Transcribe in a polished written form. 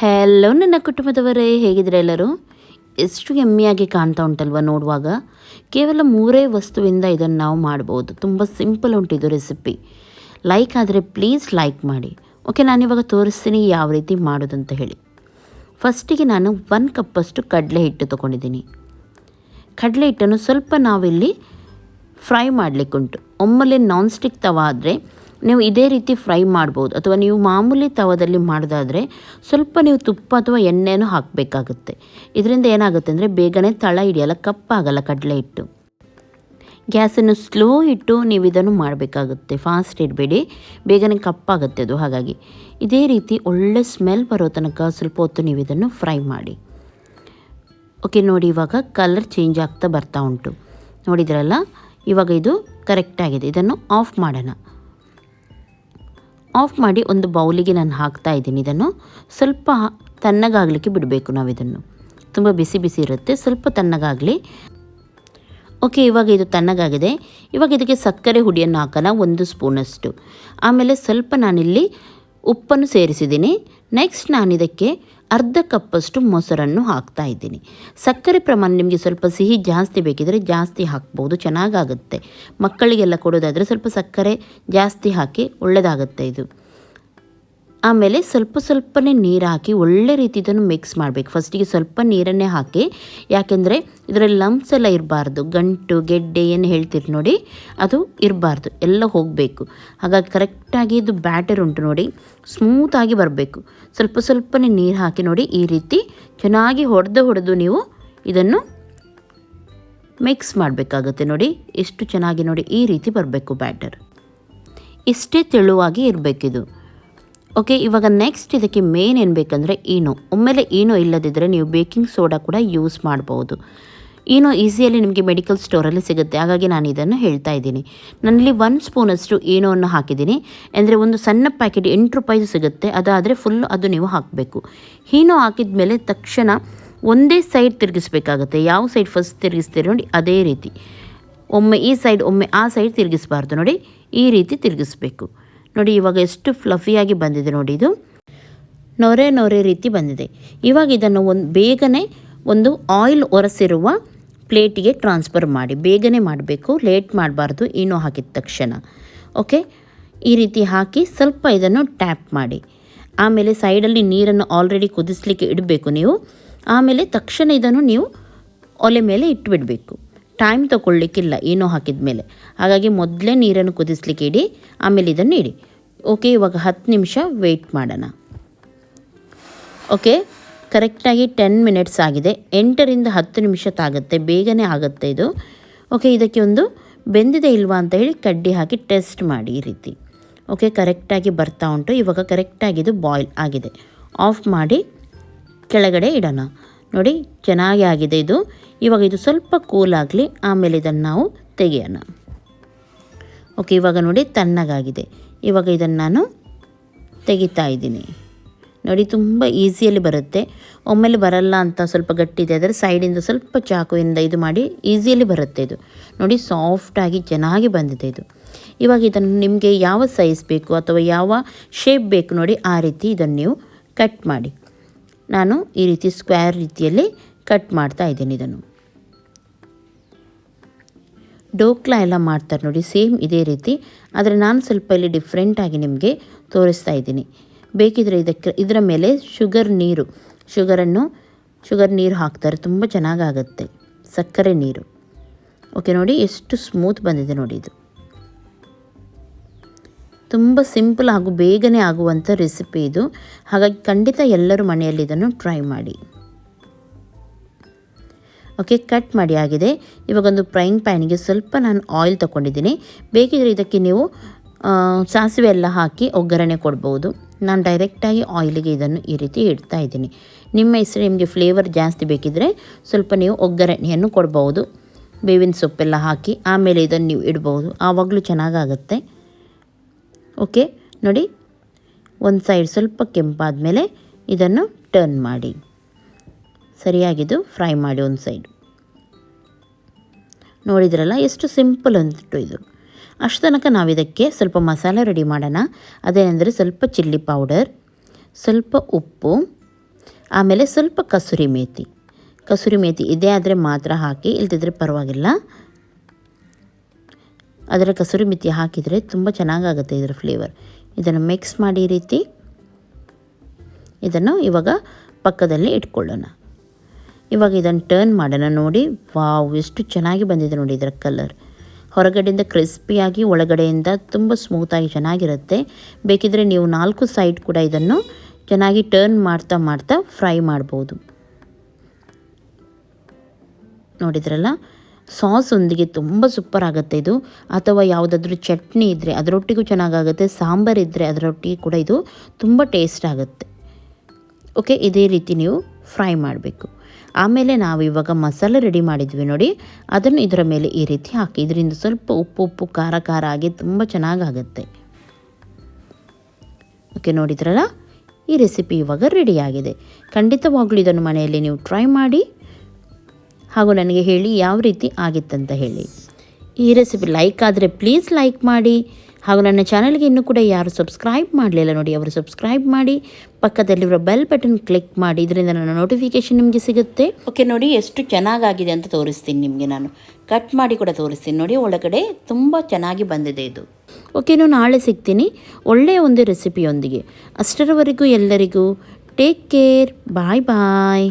Hello ನನ್ನ ಕುಟುಂಬದವರೇ, ಹೇಗಿದ್ರೆ ಎಲ್ಲರೂ? ಎಷ್ಟು ಯಮ್ಮಿಯಾಗಿ ಕಾಣ್ತಾ ಉಂಟಲ್ವ ನೋಡುವಾಗ. ಕೇವಲ 3 ವಸ್ತುವಿಂದ ಇದನ್ನು ನಾವು ಮಾಡ್ಬೋದು. ತುಂಬ ಸಿಂಪಲ್ ಉಂಟಿದು ರೆಸಿಪಿ. ಲೈಕ್ ಆದರೆ ಪ್ಲೀಸ್ ಲೈಕ್ ಮಾಡಿ. ಓಕೆ, ನಾನಿವಾಗ ತೋರಿಸ್ತೀನಿ ಯಾವ ರೀತಿ ಮಾಡೋದಂತ ಹೇಳಿ. ಫಸ್ಟಿಗೆ ನಾನು 1 ಕಪ್ಪಷ್ಟು ಕಡಲೆ ಹಿಟ್ಟು ತೊಗೊಂಡಿದ್ದೀನಿ. ಕಡಲೆ ಹಿಟ್ಟನ್ನು ಸ್ವಲ್ಪ ನಾವಿಲ್ಲಿ ಫ್ರೈ ಮಾಡಲಿಕ್ಕುಂಟು. ಒಮ್ಮೆಲೆ ನಾನ್ ಸ್ಟಿಕ್ ತವ ಆದರೆ ನೀವು ಇದೇ ರೀತಿ ಫ್ರೈ ಮಾಡ್ಬೋದು, ಅಥವಾ ನೀವು ಮಾಮೂಲಿ ತವದಲ್ಲಿ ಮಾಡೋದಾದರೆ ಸ್ವಲ್ಪ ನೀವು ತುಪ್ಪ ಅಥವಾ ಎಣ್ಣೆನೂ ಹಾಕಬೇಕಾಗುತ್ತೆ. ಇದರಿಂದ ಏನಾಗುತ್ತೆ ಅಂದರೆ ಬೇಗನೆ ತಳ ಹಿಡಿಯಲ್ಲ, ಕಪ್ಪಾಗಲ್ಲ ಕಡಲೆ ಹಿಟ್ಟು. ಗ್ಯಾಸನ್ನು ಸ್ಲೋ ಇಟ್ಟು ನೀವು ಇದನ್ನು ಮಾಡಬೇಕಾಗುತ್ತೆ, ಫಾಸ್ಟ್ ಇಡಬೇಡಿ, ಬೇಗನೆ ಕಪ್ಪಾಗುತ್ತೆ ಅದು. ಹಾಗಾಗಿ ಇದೇ ರೀತಿ ಒಳ್ಳೆ ಸ್ಮೆಲ್ ಬರೋ ತನಕ ಸ್ವಲ್ಪ ಹೊತ್ತು ನೀವು ಇದನ್ನು ಫ್ರೈ ಮಾಡಿ. ಓಕೆ ನೋಡಿ, ಇವಾಗ ಕಲರ್ ಚೇಂಜ್ ಆಗ್ತಾ ಬರ್ತಾ ಉಂಟು, ನೋಡಿದ್ರಲ್ಲ. ಇವಾಗ ಇದು ಕರೆಕ್ಟಾಗಿದೆ. ಇದನ್ನು ಆಫ್ ಮಾಡೋಣ. ಆಫ್ ಮಾಡಿ ಒಂದು ಬೌಲಿಗೆ ನಾನು ಹಾಕ್ತಾ ಇದ್ದೀನಿ. ಇದನ್ನು ಸ್ವಲ್ಪ ತಣ್ಣಗಾಗಲಿಕ್ಕೆ ಬಿಡಬೇಕು ನಾವು. ಇದನ್ನು ತುಂಬ ಬಿಸಿ ಬಿಸಿ ಇರುತ್ತೆ, ಸ್ವಲ್ಪ ತಣ್ಣಗಾಗಲಿ. ಓಕೆ, ಇವಾಗ ಇದು ತಣ್ಣಗಾಗಿದೆ. ಇವಾಗ ಇದಕ್ಕೆ ಸಕ್ಕರೆ ಹುಡಿಯನ್ನು ಹಾಕೋಣ, 1 ಸ್ಪೂನಷ್ಟು. ಆಮೇಲೆ ಸ್ವಲ್ಪ ನಾನಿಲ್ಲಿ ಉಪ್ಪನ್ನು ಸೇರಿಸಿದ್ದೀನಿ. ನೆಕ್ಸ್ಟ್ ನಾನು ಇದಕ್ಕೆ ಅರ್ಧ ಕಪ್ಪಷ್ಟು ಮೊಸರನ್ನು ಹಾಕ್ತಾ ಇದ್ದೀನಿ. ಸಕ್ಕರೆ ಪ್ರಮಾಣ ನಿಮಗೆ ಸ್ವಲ್ಪ ಸಿಹಿ ಜಾಸ್ತಿ ಬೇಕಿದ್ರೆ ಜಾಸ್ತಿ ಹಾಕ್ಬೋದು, ಚೆನ್ನಾಗಾಗುತ್ತೆ. ಮಕ್ಕಳಿಗೆಲ್ಲ ಕೊಡೋದಾದರೆ ಸ್ವಲ್ಪ ಸಕ್ಕರೆ ಜಾಸ್ತಿ ಹಾಕಿ ಒಳ್ಳೆಯದಾಗುತ್ತೆ ಇದು. ಆಮೇಲೆ ಸ್ವಲ್ಪನೇ ನೀರು ಹಾಕಿ ಒಳ್ಳೆ ರೀತಿ ಇದನ್ನು ಮಿಕ್ಸ್ ಮಾಡಬೇಕು. ಫಸ್ಟಿಗೆ ಸ್ವಲ್ಪ ನೀರನ್ನೇ ಹಾಕಿ, ಯಾಕೆಂದರೆ ಇದರಲ್ಲಿ ಲಂಪ್ಸ್ ಎಲ್ಲ ಇರಬಾರ್ದು, ಗಂಟು ಗೆಡ್ಡೆ ಏನು ಹೇಳ್ತೀರಿ ನೋಡಿ, ಅದು ಇರಬಾರ್ದು, ಎಲ್ಲ ಹೋಗಬೇಕು. ಹಾಗಾಗಿ ಕರೆಕ್ಟಾಗಿ ಇದು ಬ್ಯಾಟರ್ ಉಂಟು ನೋಡಿ, ಸ್ಮೂತಾಗಿ ಬರಬೇಕು. ಸ್ವಲ್ಪನೇ ನೀರು ಹಾಕಿ ನೋಡಿ, ಈ ರೀತಿ ಚೆನ್ನಾಗಿ ಹೊಡೆದು ನೀವು ಇದನ್ನು ಮಿಕ್ಸ್ ಮಾಡಬೇಕಾಗುತ್ತೆ. ನೋಡಿ ಎಷ್ಟು ಚೆನ್ನಾಗಿ ನೋಡಿ, ಈ ರೀತಿ ಬರಬೇಕು ಬ್ಯಾಟರ್. ಇಷ್ಟೇ ತೆಳುವಾಗಿ ಇರಬೇಕಿದು. ಓಕೆ, ಇವಾಗ ನೆಕ್ಸ್ಟ್ ಇದಕ್ಕೆ ಮೇನ್ ಏನು ಬೇಕಂದರೆ ಈನೋ. ಒಮ್ಮೆಲೆ ಈನೋ ಇಲ್ಲದಿದ್ದರೆ ನೀವು ಬೇಕಿಂಗ್ ಸೋಡಾ ಕೂಡ ಯೂಸ್ ಮಾಡ್ಬೋದು. ಈನೋ ಈಸಿಯಲ್ಲಿ ನಿಮಗೆ ಮೆಡಿಕಲ್ ಸ್ಟೋರಲ್ಲಿ ಸಿಗುತ್ತೆ, ಹಾಗಾಗಿ ನಾನು ಇದನ್ನು ಹೇಳ್ತಾ ಇದ್ದೀನಿ. ನಾನಿಲ್ಲಿ 1 ಸ್ಪೂನಷ್ಟು ಈನೋವನ್ನು ಹಾಕಿದ್ದೀನಿ. ಅಂದರೆ ಒಂದು ಸಣ್ಣ ಪ್ಯಾಕೆಟ್ 8 ರೂಪಾಯಿದು ಸಿಗುತ್ತೆ, ಅದಾದರೆ ಫುಲ್ ಅದು ನೀವು ಹಾಕಬೇಕು. ಈನೋ ಹಾಕಿದ ಮೇಲೆ ತಕ್ಷಣ ಒಂದೇ ಸೈಡ್ ತಿರುಗಿಸ್ಬೇಕಾಗುತ್ತೆ. ಯಾವ ಸೈಡ್ ಫಸ್ಟ್ ತಿರುಗಿಸ್ತೀರಿ ನೋಡಿ, ಅದೇ ರೀತಿ. ಒಮ್ಮೆ ಈ ಸೈಡ್ ಒಮ್ಮೆ ಆ ಸೈಡ್ ತಿರುಗಿಸಬಾರ್ದು ನೋಡಿ, ಈ ರೀತಿ ತಿರುಗಿಸ್ಬೇಕು. ನೋಡಿ ಇವಾಗ ಎಷ್ಟು ಫ್ಲಫಿಯಾಗಿ ಬಂದಿದೆ ನೋಡಿ, ಇದು ನೊರೆ ರೀತಿ ಬಂದಿದೆ. ಇವಾಗ ಇದನ್ನು ಬೇಗನೆ ಒಂದು ಆಯಿಲ್ ಒರೆಸಿರುವ ಪ್ಲೇಟಿಗೆ ಟ್ರಾನ್ಸ್ಫರ್ ಮಾಡಿ. ಬೇಗನೆ ಮಾಡಬೇಕು, ಲೇಟ್ ಮಾಡಬಾರ್ದು ಈನೋ ಹಾಕಿದ ತಕ್ಷಣ. ಓಕೆ, ಈ ರೀತಿ ಹಾಕಿ ಸ್ವಲ್ಪ ಇದನ್ನು ಟ್ಯಾಪ್ ಮಾಡಿ. ಆಮೇಲೆ ಸೈಡಲ್ಲಿ ನೀರನ್ನು ಆಲ್ರೆಡಿ ಕುದಿಸ್ಲಿಕ್ಕೆ ಇಡಬೇಕು ನೀವು. ಆಮೇಲೆ ತಕ್ಷಣ ಇದನ್ನು ನೀವು ಒಲೆ ಮೇಲೆ ಇಟ್ಟುಬಿಡಬೇಕು. ಟೈಮ್ ತಗೊಳ್ಳಿಕ್ಕಿಲ್ಲ ಈನೋ ಹಾಕಿದ ಮೇಲೆ, ಹಾಗಾಗಿ ಮೊದಲೇ ನೀರನ್ನು ಕುದಿಸ್ಲಿಕ್ಕೆ ಇಡಿ, ಆಮೇಲೆ ಇದನ್ನು ಇಡಿ. ಓಕೆ, ಇವಾಗ 10 ನಿಮಿಷ ವೆಯ್ಟ್ ಮಾಡೋಣ. ಓಕೆ, ಕರೆಕ್ಟಾಗಿ 10 ಮಿನಿಟ್ಸ್ ಆಗಿದೆ. 8ರಿಂದ 10 ನಿಮಿಷ ತಾಗುತ್ತೆ, ಬೇಗನೆ ಆಗುತ್ತೆ ಇದು. ಓಕೆ, ಇದಕ್ಕೆ ಒಂದು ಬೆಂದಿದೆ ಇಲ್ವಾ ಅಂತ ಹೇಳಿ ಕಡ್ಡಿ ಹಾಕಿ ಟೆಸ್ಟ್ ಮಾಡಿ ಈ ರೀತಿ. ಓಕೆ, ಕರೆಕ್ಟಾಗಿ ಬರ್ತಾ ಉಂಟು. ಇವಾಗ ಕರೆಕ್ಟಾಗಿ ಇದು ಬಾಯ್ಲ್ ಆಗಿದೆ. ಆಫ್ ಮಾಡಿ ಕೆಳಗಡೆ ಇಡೋಣ. ನೋಡಿ ಚೆನ್ನಾಗಿ ಆಗಿದೆ ಇದು. ಇವಾಗ ಇದು ಸ್ವಲ್ಪ ಕೂಲ್ ಆಗಲಿ, ಆಮೇಲೆ ಇದನ್ನು ನಾವು ತೆಗೆಯೋಣ. ಓಕೆ, ಇವಾಗ ನೋಡಿ ತಣ್ಣಗಾಗಿದೆ. ಇವಾಗ ಇದನ್ನು ನಾನು ತೆಗಿತಾ ಇದ್ದೀನಿ. ನೋಡಿ ತುಂಬ ಈಸಿಯಲ್ಲಿ ಬರುತ್ತೆ. ಒಮ್ಮೆಲೆ ಬರಲ್ಲ ಅಂತ ಸ್ವಲ್ಪ ಗಟ್ಟಿದೆ ಆದರೆ ಸೈಡಿಂದ ಸ್ವಲ್ಪ ಚಾಕುವಿಂದ ಇದು ಮಾಡಿ ಈಸಿಯಲ್ಲಿ ಬರುತ್ತೆ ಇದು. ನೋಡಿ ಸಾಫ್ಟಾಗಿ ಚೆನ್ನಾಗಿ ಬಂದಿದೆ ಇದು. ಇವಾಗ ಇದನ್ನು ನಿಮಗೆ ಯಾವ ಸೈಜ್ ಬೇಕು ಅಥವಾ ಯಾವ ಶೇಪ್ ಬೇಕು ನೋಡಿ, ಆ ರೀತಿ ಇದನ್ನು ನೀವು ಕಟ್ ಮಾಡಿ. ನಾನು ಈ ರೀತಿ ಸ್ಕ್ವೇರ್ ರೀತಿಯಲ್ಲಿ ಕಟ್ ಮಾಡ್ತಾ ಇದ್ದೀನಿ ಇದನ್ನು. ಡೋಕ್ಲಾ ಎಲ್ಲ ಮಾಡ್ತಾರೆ ನೋಡಿ, ಸೇಮ್ ಇದೇ ರೀತಿ. ಆದರೆ ನಾನು ಸ್ವಲ್ಪ ಇಲ್ಲಿ ಡಿಫ್ರೆಂಟಾಗಿ ನಿಮಗೆ ತೋರಿಸ್ತಾ ಇದ್ದೀನಿ. ಬೇಕಿದ್ರೆ ಇದರ ಮೇಲೆ ಶುಗರ್ ನೀರು ಹಾಕ್ತಾರೆ, ತುಂಬ ಚೆನ್ನಾಗಾಗುತ್ತೆ, ಸಕ್ಕರೆ ನೀರು. ಓಕೆ ನೋಡಿ ಎಷ್ಟು ಸ್ಮೂತ್ ಬಂದಿದೆ ನೋಡಿ. ಇದು ತುಂಬ ಸಿಂಪಲ್ ಹಾಗೂ ಬೇಗನೆ ಆಗುವಂಥ ರೆಸಿಪಿ ಇದು. ಹಾಗಾಗಿ ಖಂಡಿತ ಎಲ್ಲರೂ ಮನೆಯಲ್ಲಿ ಇದನ್ನು ಟ್ರೈ ಮಾಡಿ. ಓಕೆ, ಕಟ್ ಮಾಡಿ ಆಗಿದೆ. ಇವಾಗೊಂದು ಫ್ರೈಯಿಂಗ್ ಪ್ಯಾನಿಗೆ ಸ್ವಲ್ಪ ನಾನು ಆಯಿಲ್ ತೊಗೊಂಡಿದ್ದೀನಿ. ಬೇಕಿದ್ರೆ ಇದಕ್ಕೆ ನೀವು ಸಾಸಿವೆ ಎಲ್ಲ ಹಾಕಿ ಒಗ್ಗರಣೆ ಕೊಡ್ಬೋದು. ನಾನು ಡೈರೆಕ್ಟಾಗಿ ಆಯಿಲಿಗೆ ಇದನ್ನು ಈ ರೀತಿ ಇಡ್ತಾ ಇದ್ದೀನಿ. ನಿಮ್ಮ ಹೆಸರು ನಿಮಗೆ ಫ್ಲೇವರ್ ಜಾಸ್ತಿ ಬೇಕಿದ್ದರೆ ಸ್ವಲ್ಪ ನೀವು ಒಗ್ಗರಣೆಯನ್ನು ಕೊಡ್ಬೋದು, ಬೇವಿನ ಸೊಪ್ಪೆಲ್ಲ ಹಾಕಿ. ಆಮೇಲೆ ಇದನ್ನು ನೀವು ಇಡ್ಬೋದು, ಆವಾಗಲೂ ಚೆನ್ನಾಗಾಗುತ್ತೆ. ಓಕೆ ನೋಡಿ, ಒಂದು ಸೈಡ್ ಸ್ವಲ್ಪ ಕೆಂಪಾದ ಮೇಲೆ ಇದನ್ನು ಟರ್ನ್ ಮಾಡಿ, ಸರಿಯಾಗಿದ್ದು ಫ್ರೈ ಮಾಡಿ ಒಂದು ಸೈಡ್. ನೋಡಿದ್ರಲ್ಲ ಎಷ್ಟು ಸಿಂಪಲ್ ಅಂದ್ಬಿಟ್ಟು ಇದು. ಅಷ್ಟು ತನಕ ನಾವು ಇದಕ್ಕೆ ಸ್ವಲ್ಪ ಮಸಾಲೆ ರೆಡಿ ಮಾಡೋಣ. ಅದೇನೆಂದರೆ ಸ್ವಲ್ಪ ಚಿಲ್ಲಿ ಪೌಡರ್, ಸ್ವಲ್ಪ ಉಪ್ಪು, ಆಮೇಲೆ ಸ್ವಲ್ಪ ಕಸೂರಿ ಮೇಥಿ ಇದೇ ಆದರೆ ಮಾತ್ರ ಹಾಕಿ, ಇಲ್ದಿದ್ರೆ ಪರವಾಗಿಲ್ಲ. ಅದರ ಕಸೂರಿ ಮೇಥಿ ಹಾಕಿದರೆ ತುಂಬ ಚೆನ್ನಾಗಾಗುತ್ತೆ ಇದರ ಫ್ಲೇವರ್. ಇದನ್ನು ಮಿಕ್ಸ್ ಮಾಡಿ ಈ ರೀತಿ ಇದನ್ನು ಇವಾಗ ಪಕ್ಕದಲ್ಲಿ ಇಟ್ಕೊಳ್ಳೋಣ. ಇವಾಗ ಇದನ್ನು ಟರ್ನ್ ಮಾಡೋಣ. ನೋಡಿ, ವಾವ್, ಎಷ್ಟು ಚೆನ್ನಾಗಿ ಬಂದಿದೆ ನೋಡಿ ಇದರ ಕಲರ್. ಹೊರಗಡೆಯಿಂದ ಕ್ರಿಸ್ಪಿಯಾಗಿ, ಒಳಗಡೆಯಿಂದ ತುಂಬ ಸ್ಮೂತಾಗಿ ಚೆನ್ನಾಗಿರುತ್ತೆ. ಬೇಕಿದ್ದರೆ ನೀವು 4 ಸೈಡ್ ಕೂಡ ಇದನ್ನು ಚೆನ್ನಾಗಿ ಟರ್ನ್ ಮಾಡ್ತಾ ಫ್ರೈ ಮಾಡ್ಬೋದು. ನೋಡಿದ್ರಲ್ಲ, ಸಾಸೊಂದಿಗೆ ತುಂಬ ಸೂಪರ್ ಆಗುತ್ತೆ ಇದು. ಅಥವಾ ಯಾವುದಾದ್ರೂ ಚಟ್ನಿ ಇದ್ದರೆ ಅದರೊಟ್ಟಿಗೂ ಚೆನ್ನಾಗಾಗುತ್ತೆ. ಸಾಂಬಾರು ಇದ್ದರೆ ಅದರೊಟ್ಟಿಗೆ ಕೂಡ ಇದು ತುಂಬ ಟೇಸ್ಟ್ ಆಗುತ್ತೆ. ಓಕೆ, ಇದೇ ರೀತಿ ನೀವು ಫ್ರೈ ಮಾಡಬೇಕು. ಆಮೇಲೆ ನಾವು ಇವಾಗ ಮಸಾಲೆ ರೆಡಿ ಮಾಡಿದ್ವಿ ನೋಡಿ, ಅದನ್ನು ಇದರ ಮೇಲೆ ಈ ರೀತಿ ಹಾಕಿ. ಇದರಿಂದ ಸ್ವಲ್ಪ ಉಪ್ಪು ಖಾರ ಆಗಿ ತುಂಬ ಚೆನ್ನಾಗಾಗುತ್ತೆ. ಓಕೆ, ನೋಡಿದ್ರಲ್ಲ, ಈ ರೆಸಿಪಿ ಇವಾಗ ರೆಡಿಯಾಗಿದೆ. ಖಂಡಿತವಾಗ್ಲೂ ಇದನ್ನು ಮನೆಯಲ್ಲಿ ನೀವು ಟ್ರೈ ಮಾಡಿ ಹಾಗೂ ನನಗೆ ಹೇಳಿ ಯಾವ ರೀತಿ ಆಗಿತ್ತಂತ ಹೇಳಿ. ಈ ರೆಸಿಪಿ ಲೈಕ್ ಆದರೆ ಪ್ಲೀಸ್ ಲೈಕ್ ಮಾಡಿ. ಹಾಗೂ ನನ್ನ ಚಾನಲ್ಗೆ ಇನ್ನೂ ಕೂಡ ಯಾರು ಸಬ್ಸ್ಕ್ರೈಬ್ ಮಾಡಲಿಲ್ಲ ನೋಡಿ, ಅವರು ಸಬ್ಸ್ಕ್ರೈಬ್ ಮಾಡಿ. ಪಕ್ಕದಲ್ಲಿರೋ ಬೆಲ್ ಬಟನ್ ಕ್ಲಿಕ್ ಮಾಡಿ, ಇದರಿಂದ ನನ್ನ ನೋಟಿಫಿಕೇಷನ್ ನಿಮಗೆ ಸಿಗುತ್ತೆ. ಓಕೆ, ನೋಡಿ ಎಷ್ಟು ಚೆನ್ನಾಗಾಗಿದೆ ಅಂತ ತೋರಿಸ್ತೀನಿ ನಿಮಗೆ. ನಾನು ಕಟ್ ಮಾಡಿ ಕೂಡ ತೋರಿಸ್ತೀನಿ ನೋಡಿ. ಒಳಗಡೆ ತುಂಬ ಚೆನ್ನಾಗಿ ಬಂದಿದೆ ಇದು. ಓಕೆ, ನಾನು ನಾಳೆ ಸಿಗ್ತೀನಿ ಒಳ್ಳೆಯ ಒಂದು ರೆಸಿಪಿಯೊಂದಿಗೆ. ಅಷ್ಟರವರೆಗೂ ಎಲ್ಲರಿಗೂ ಟೇಕ್ ಕೇರ್. ಬಾಯ್ ಬಾಯ್.